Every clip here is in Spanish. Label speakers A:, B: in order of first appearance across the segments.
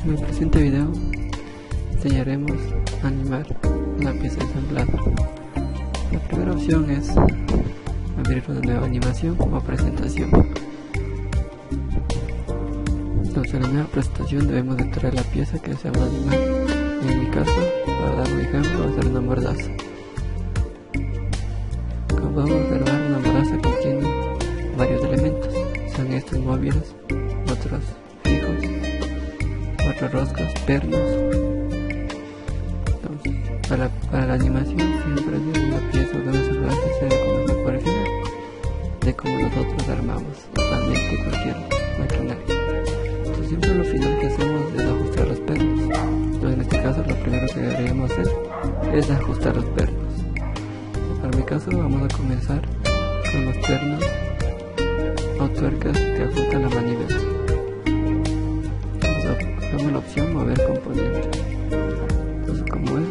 A: En el presente video enseñaremos a animar una pieza ensamblada. La primera opción es abrir una nueva animación como presentación. Entonces, en la nueva presentación debemos de traer la pieza que deseamos animar. En mi caso, para dar un ejemplo, va a ser una mordaza. Como podemos observar, una mordaza contiene varios elementos. Son estos móviles, otros fijos, otras roscas, pernos. Entonces, para la animación siempre de una pieza debe asegurarse se debe comenzar por el final, de como nosotros armamos totalmente cualquier maquinaria. Entonces, siempre lo final que hacemos es ajustar los pernos. Entonces, en este caso, lo primero que deberíamos hacer es ajustar los pernos. Para mi caso, vamos a comenzar con los pernos o tuercas que ajustan la manivela. Damos la opción mover componente. Entonces, como es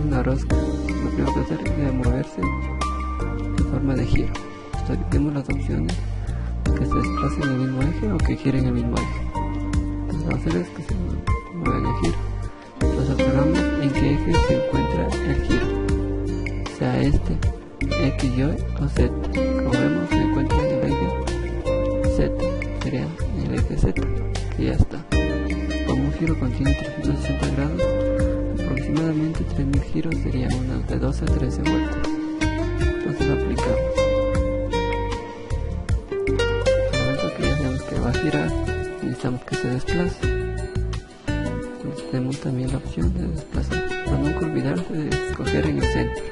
A: una rosca, lo primero que hacer es moverse en forma de giro. Entonces, aquí tenemos las opciones que se desplacen en el mismo eje o que giren en el mismo eje. Entonces, lo que hacer es que se mueven en giro. Entonces, observamos en qué eje se encuentra el giro, sea este, X, Y o Z. Como vemos, se encuentra en el eje Z, sería en el eje Z, que ya está. Como un giro contiene 360 grados, aproximadamente 3000 giros serían unas de 12 a 13 vueltas. Entonces lo aplicamos. En el momento que ya sabemos que va a girar, necesitamos que se desplace. Entonces tenemos también la opción de desplazar, pero nunca olvidarse de escoger en el centro.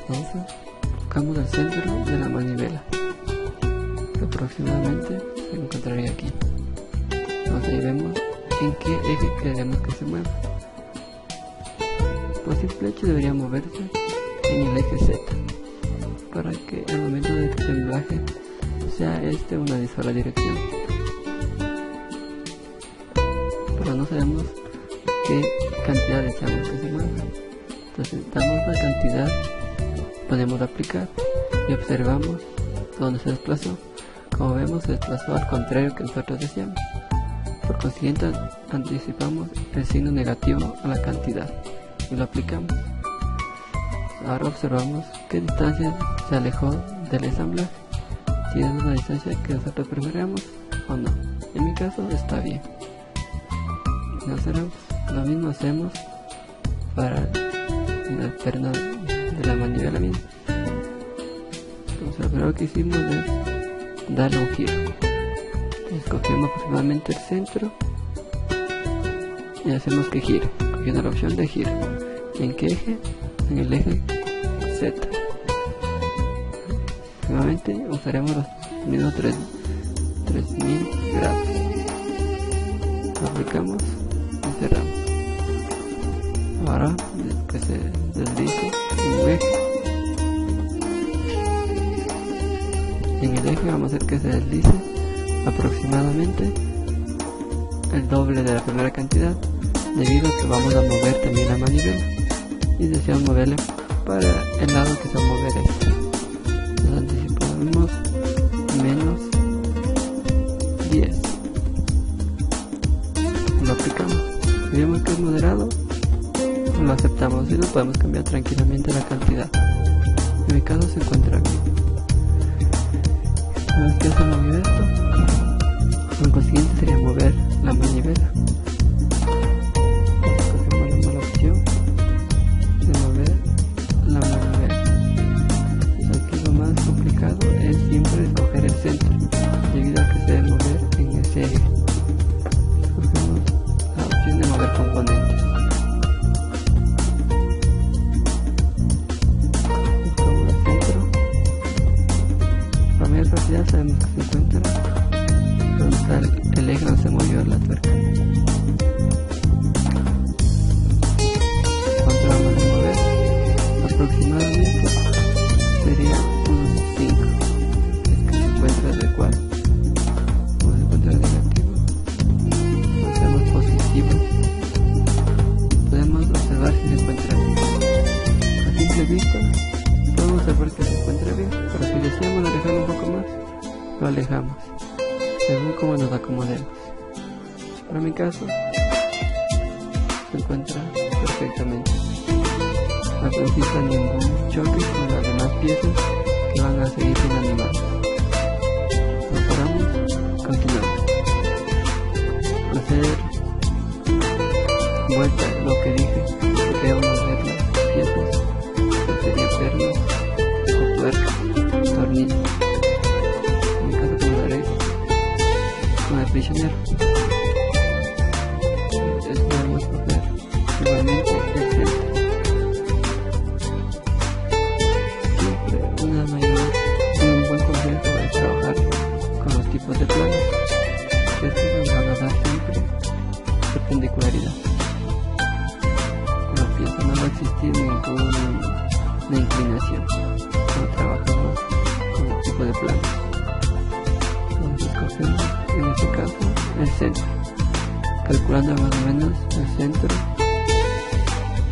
A: Entonces buscamos el centro de la manivela, que aproximadamente se encontraría aquí. Entonces ahí vemos en qué eje queremos que se mueva. Por simple hecho debería moverse en el eje Z, para que al momento del ensamblaje sea una sola dirección. Pero no sabemos qué cantidad deseamos que se mueva. Entonces damos la cantidad, ponemos aplicar y observamos dónde se desplazó. Como vemos, se desplazó al contrario que nosotros deseamos. Por consiguiente, anticipamos el signo negativo a la cantidad y lo aplicamos. Ahora observamos qué distancia se alejó del ensamblaje, si es una distancia que nosotros preferamos o no. En mi caso está bien. Lo mismo hacemos para el perno de la manivela misma. Entonces, lo primero que hicimos es darle un giro. Escogemos aproximadamente el centro y hacemos que gire, cogiendo la opción de giro. ¿En qué eje? En el eje Z. Nuevamente usaremos los mismos 3000 grados. Lo aplicamos y cerramos. Ahora que se deslice en un eje. En el eje vamos a hacer que se deslice aproximadamente el doble de la primera cantidad, debido a que vamos a mover también la manivela y deseamos moverle para el lado que se va a mover este. Nos anticipamos menos 10. Lo aplicamos. Si vemos que es moderado, lo aceptamos y lo podemos cambiar tranquilamente la cantidad. En mi caso se encuentra bien. Una vez que se movió esto, lo consiguiente sería mover la manivela. Escogemos la mala opción de mover la manivela. Entonces, aquí lo más complicado es siempre escoger el centro, debido a que se debe mover en ese eje. Escogemos la opción de mover componentes. Buscamos el centro. Para mayor facilidad sabemos que se encuentra donde está el eje donde se movió la tuerca. ¿Cuánto vamos a mover? Aproximadamente sería unos 5. Es que se encuentra adecuado. Como se encuentra negativo, lo hacemos positivo. Podemos observar si se encuentra bien. A simple vista podemos observar que se encuentra bien, pero si deseamos alejarlo un poco más, lo alejamos según como nos acomodemos. Para mi caso, se encuentra perfectamente. No necesita ningún choque con las demás piezas que van a seguir inanimadas. Lo paramos, continuamos. Hacer vuelta lo que dije, que queremos ver las piezas, que sería perlas o tuercas, tornillos. En mi caso comenzaré con el prisionero. Debemos coger igualmente el centro. Siempre un buen consejo es trabajar con los tipos de planos. Estos nos van a dar siempre perpendicularidad. Con la pieza no va a existir ninguna inclinación cuando trabajamos con el tipo de planos. Entonces escogemos en este caso el centro, calculando más o menos el centro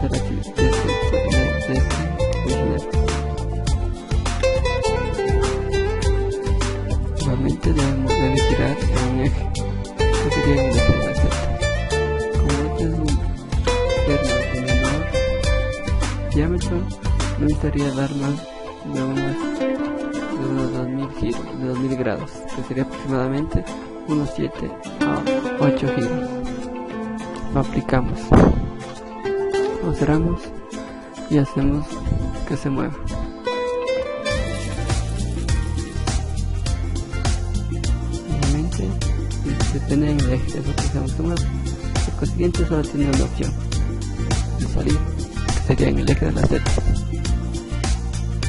A: de este prisionero. Igualmente debe girar en un eje, que sería el eje de la Z. Como este es un perno de menor diámetro, me gustaría dar más de unos 2000 giros, de 2000 grados, que sería aproximadamente unos 7 a 8 giros. Lo aplicamos, lo cerramos y hacemos que se mueva. Obviamente depende del eje de lo que hacemos que se mueva. Por consiguiente solo tiene una opción de salir, que sería en el eje de la Z,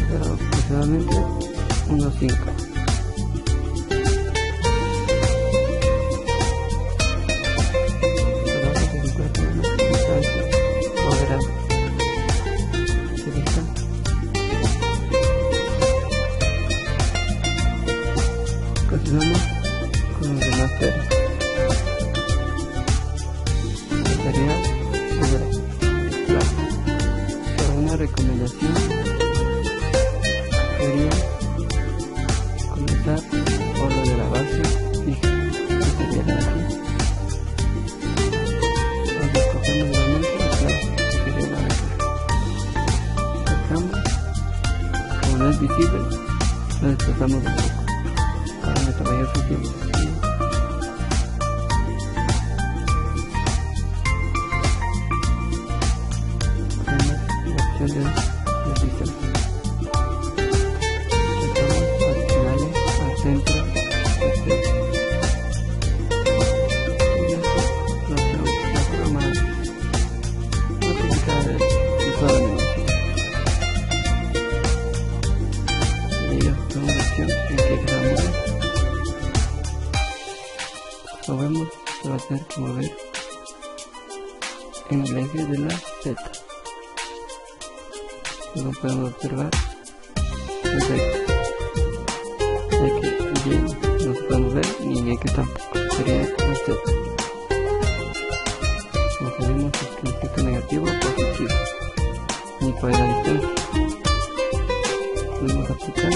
A: pero aproximadamente unos 5. Continuamos con los demás perros. Estaría sobre el plato. Pero una recomendación sería comenzar por lo de la base fija, que sería la de aquí. Cuando escogemos nuevamente el plato, que sería la de aquí. Sacamos, como no es visible, lo desplazamos un poco. Para nuestro mayor sentido. Tenemos la opción de sistema. Pasamos adicionales al centro del y la forma más complicada de toda la animación. Y ellos son una opción en que quedamos. Lo vemos, se va a tener que mover en el eje de la Z. Como podemos observar, ya que Y no se podemos ver ni en X tampoco, sería un Z. No sabemos si significa negativo o positivo, ni cuál es la distancia. Podemos aplicar.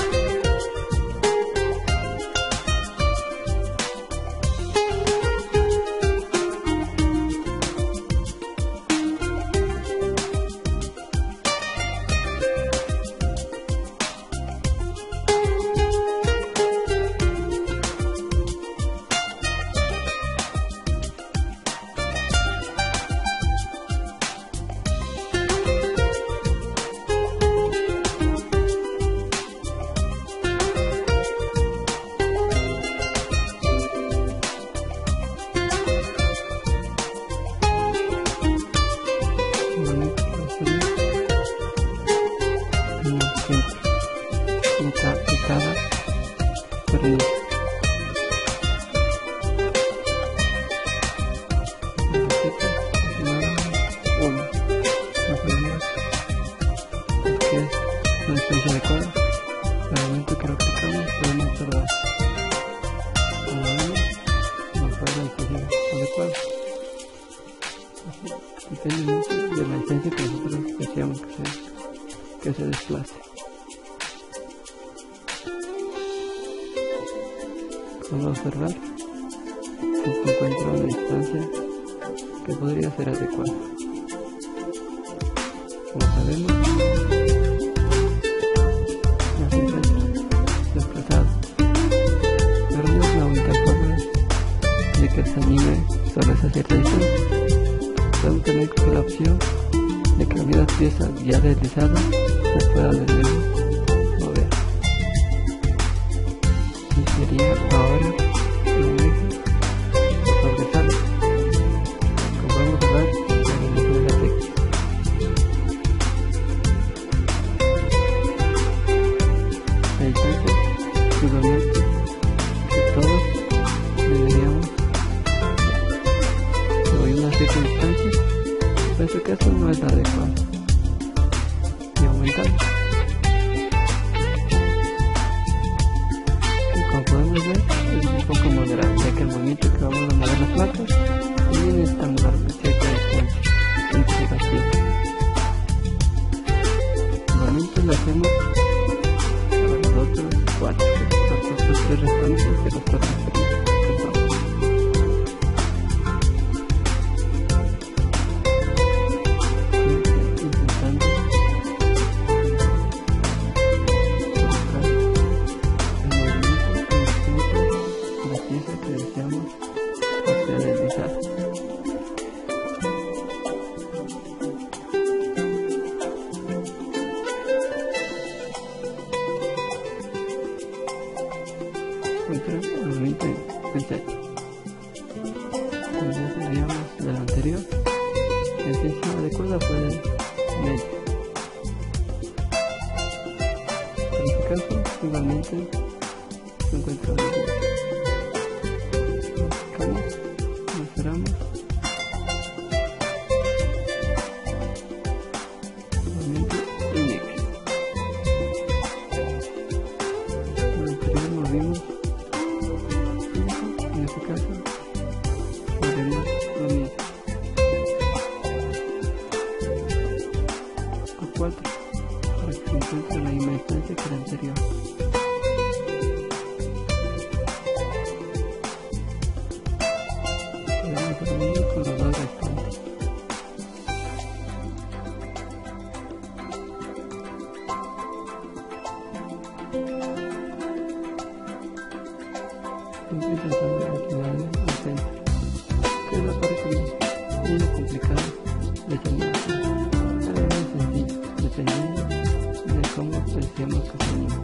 A: Depende mucho de la distancia que nosotros deseamos que se desplace. Como observar, se encuentra una distancia que podría ser adecuada. Como sabemos, las encuentran desplazadas, pero no es la única forma de que se anime sobre esa cierta distancia. Podemos también coger la opción de que la misma pieza ya deslizada se pueda de nuevo mover. Y sería ahora un eje sobresale. Como podemos ver en el inicio de la técnica. La distancia, igualmente, que todos deberíamos sobre una cierta distancia, pienso que eso no es la adecuado. Y aumentamos. Y como podemos ver, es un poco moderado, ya que el movimiento que vamos a mover las placas también necesitamos darle cierta distancia entre las piezas. Igualmente lo hacemos para los otros 4, los otros 3 restantes de los 4 experimentos. Nuevamente pensé, como ya sabíamos de lo anterior, la extensión adecuada fue de medio. En este caso, igualmente se encuentra medio. Nos cerramos. Nuevamente un eje. Lo anterior movimos. En este caso, haremos lo mismo. A 4, para que se encuentre la misma distancia que la anterior. Podemos hacer lo mismo con los 2 restantes. Siempre intentando inclinarme al centro, que es la parte menos complicada de tomar. Pero es muy sencillo, dependiendo de cómo apreciamos que se anima.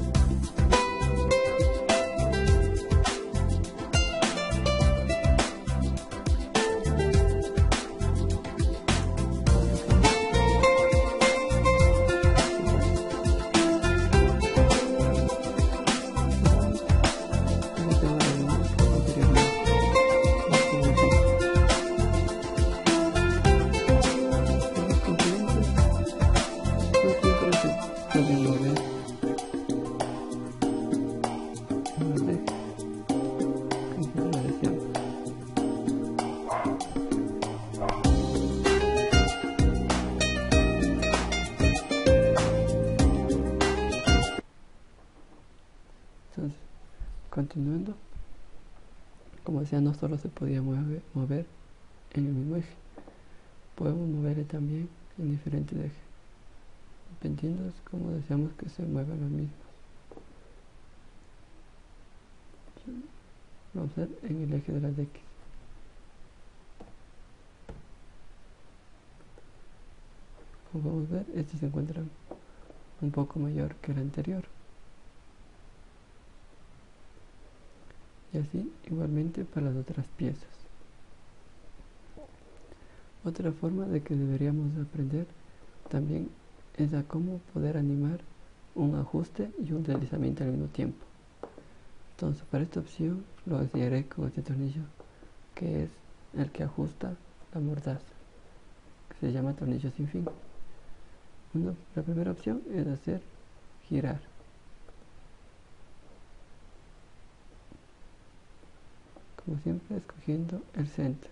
A: Entonces, continuando, como decía, no solo se podía mover en el mismo eje, podemos moverle también en diferentes ejes, dependiendo de cómo deseamos que se muevan los mismos. Vamos a hacer en el eje de las X. Como podemos ver, este se encuentra un poco mayor que el anterior. Y así igualmente para las otras piezas. Otra forma de que deberíamos aprender también es a cómo poder animar un ajuste y un deslizamiento al mismo tiempo. Entonces, para esta opción lo enseñaré con este tornillo, que es el que ajusta la mordaza, que se llama tornillo sin fin. La primera opción es hacer girar. Como siempre, escogiendo el centro.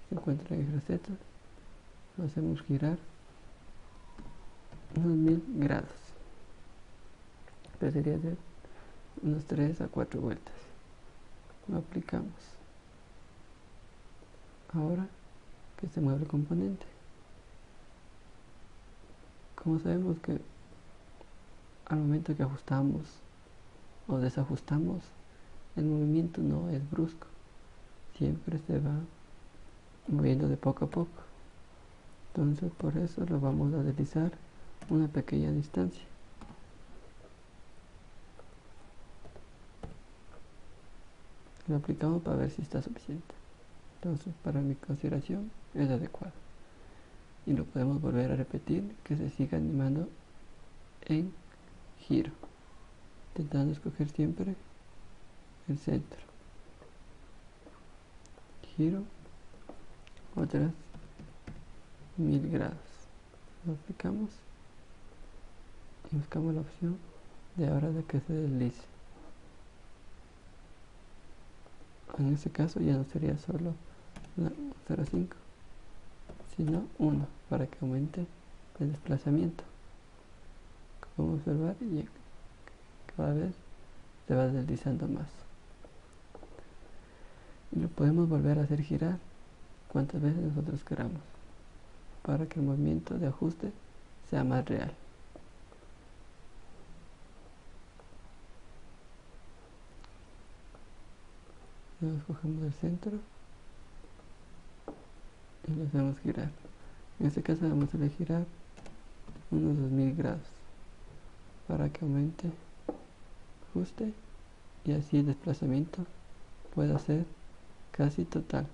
A: Se encuentra en el receta, lo hacemos girar unos 1000 grados, que sería de unos 3 a 4 vueltas. Lo aplicamos. ahora que se mueve el componente. Como sabemos que al momento que ajustamos o desajustamos, el movimiento no es brusco, siempre se va moviendo de poco a poco. Entonces por eso lo vamos a deslizar una pequeña distancia. Lo aplicamos para ver si está suficiente. Entonces para mi consideración es adecuado. Y lo podemos volver a repetir, que se siga animando en giro, intentando escoger siempre el centro. Giro otras 1000 grados. Lo aplicamos y buscamos la opción de ahora de que se deslice. En este caso ya no sería solo 0,5 sino 1 para que aumente el desplazamiento. Como observar, y cada vez se va deslizando más. Y lo podemos volver a hacer girar cuantas veces nosotros queramos para que el movimiento de ajuste sea más real. Luego escogemos el centro y lo hacemos girar. En este caso vamos a girar unos 2000 grados para que aumente, ajuste y así el desplazamiento pueda ser casi total.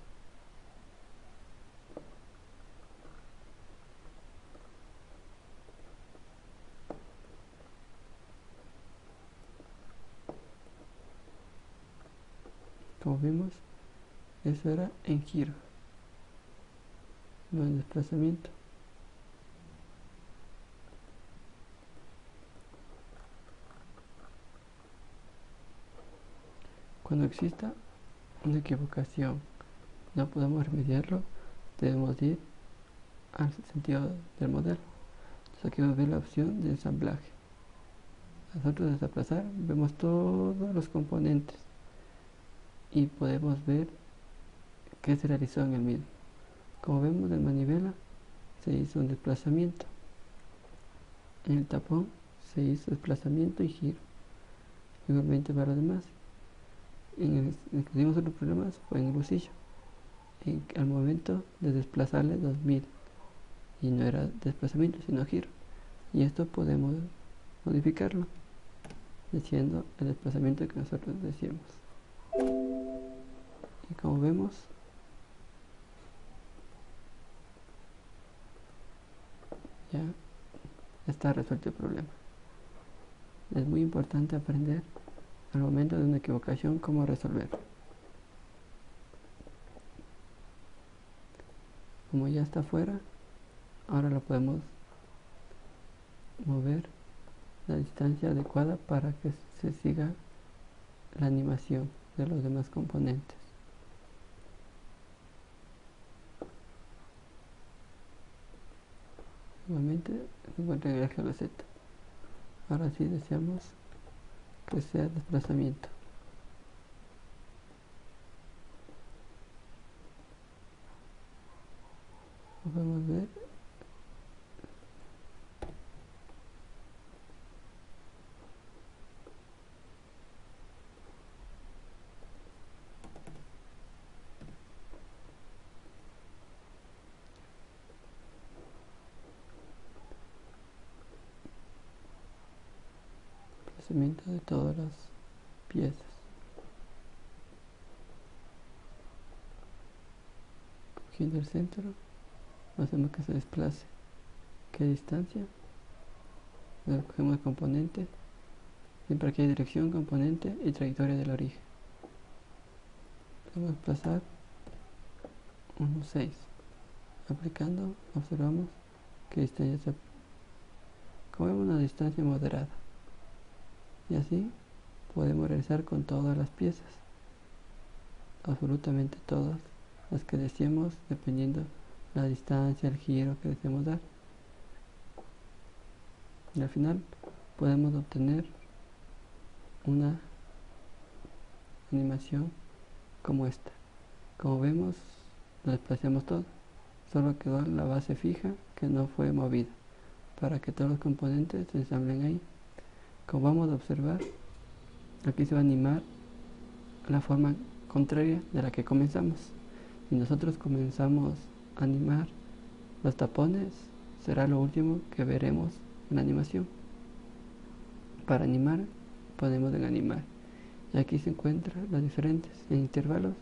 A: Como vimos, eso era en giro, no en desplazamiento. Cuando exista una equivocación, no podemos remediarlo, debemos ir al sentido del modelo. Entonces aquí vamos a ver la opción de ensamblaje. Nosotros desplazar, vemos todos los componentes y podemos ver qué se realizó en el mismo. Como vemos, en manivela se hizo un desplazamiento, en el tapón se hizo desplazamiento y giro, igualmente para los demás. En el que tuvimos otros problemas fue en el bolsillo, al momento de desplazarle 2000, y no era desplazamiento sino giro, y esto podemos modificarlo diciendo el desplazamiento que nosotros decíamos. Y como vemos, ya está resuelto el problema. Es muy importante aprender al momento de una equivocación cómo resolver. Como ya está fuera, ahora lo podemos mover la distancia adecuada para que se siga la animación de los demás componentes. Nuevamente se encuentra en el eje de la Z. Ahora sí deseamos que sea desplazamiento. Podemos ver desplazamiento de todas las piezas. Cogiendo el centro, hacemos que se desplace. ¿Qué distancia? Luego cogemos el componente, siempre aquí hay dirección, componente y trayectoria del origen. Vamos a desplazar 1,6. Aplicando, observamos que distancia se cogemos una distancia moderada. Y así podemos realizar con todas las piezas, absolutamente todas las que deseemos, dependiendo la distancia, el giro que deseemos dar. Y al final podemos obtener una animación como esta. Como vemos, lo desplazamos todo, solo quedó la base fija que no fue movida, para que todos los componentes se ensamblen ahí. Como vamos a observar, aquí se va a animar la forma contraria de la que comenzamos. Si nosotros comenzamos a animar los tapones, será lo último que veremos en la animación. Para animar, ponemos en animar, y aquí se encuentran los diferentes. En intervalos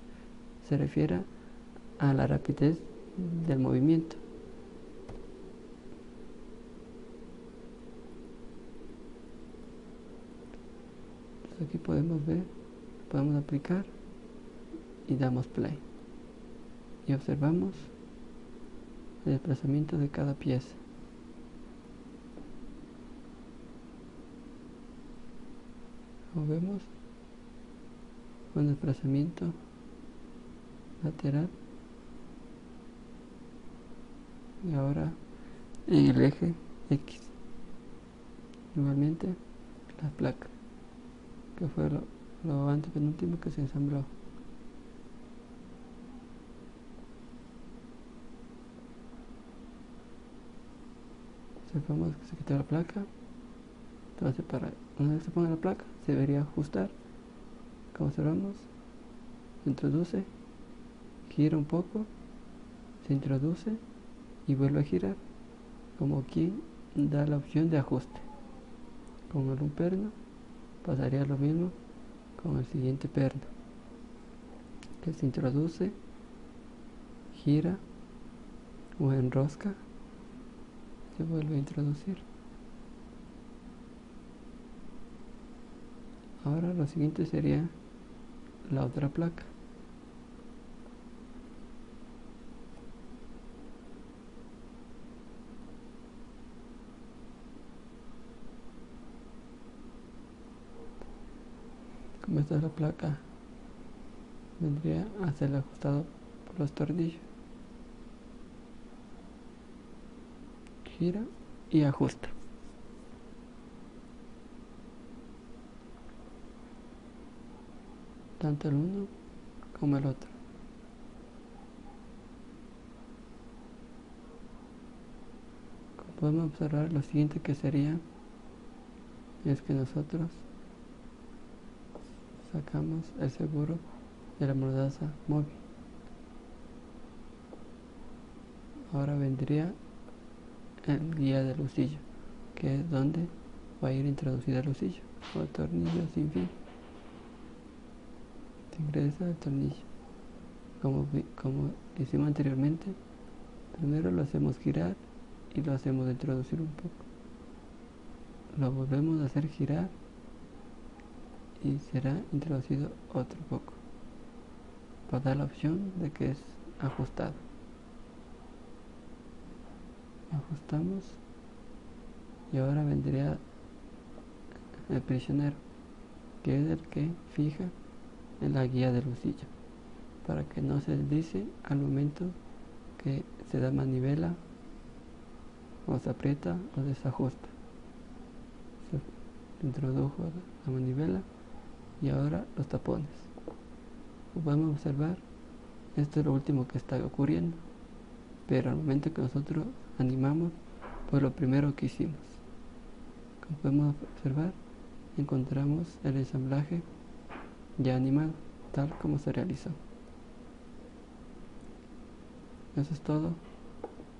A: se refiere a la rapidez del movimiento. Entonces aquí podemos ver, podemos aplicar y damos play y observamos el desplazamiento de cada pieza. Como vemos, un desplazamiento lateral, y ahora en el eje X igualmente las placas, que fue lo antepenúltimo que se ensambló. Observamos que se quitó la placa, se va a separar. Una vez que se ponga la placa, se debería ajustar. Como observamos, se introduce, gira un poco, se introduce y vuelve a girar, como quien da la opción de ajuste. Con un perno pasaría lo mismo con el siguiente perno, que se introduce, gira o enrosca, se vuelve a introducir. Ahora lo siguiente sería la otra placa. Como esta es la placa, vendría a ser ajustado por los tornillos. Gira y ajusta. Tanto el uno como el otro. Como podemos observar, lo siguiente que sería es que nosotros sacamos el seguro de la mordaza móvil. Ahora vendría el guía del lucillo, que es donde va a ir introducida el lucillo o tornillo sin fin. Se ingresa el tornillo. Como hicimos anteriormente, primero lo hacemos girar y lo hacemos introducir un poco. Lo volvemos a hacer girar y será introducido otro poco, para dar la opción de que es ajustado. Ajustamos y ahora vendría el prisionero, que es el que fija en la guía del lucillo, para que no se deslice al momento que se da manivela o se aprieta o desajusta. Se introdujo la manivela y ahora los tapones. Como podemos observar, esto es lo último que está ocurriendo, pero al momento que nosotros animamos, fue lo primero que hicimos. Como podemos observar, encontramos el ensamblaje ya animado, tal como se realizó. Eso es todo.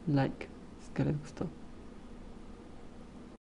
A: Like si es que les gustó.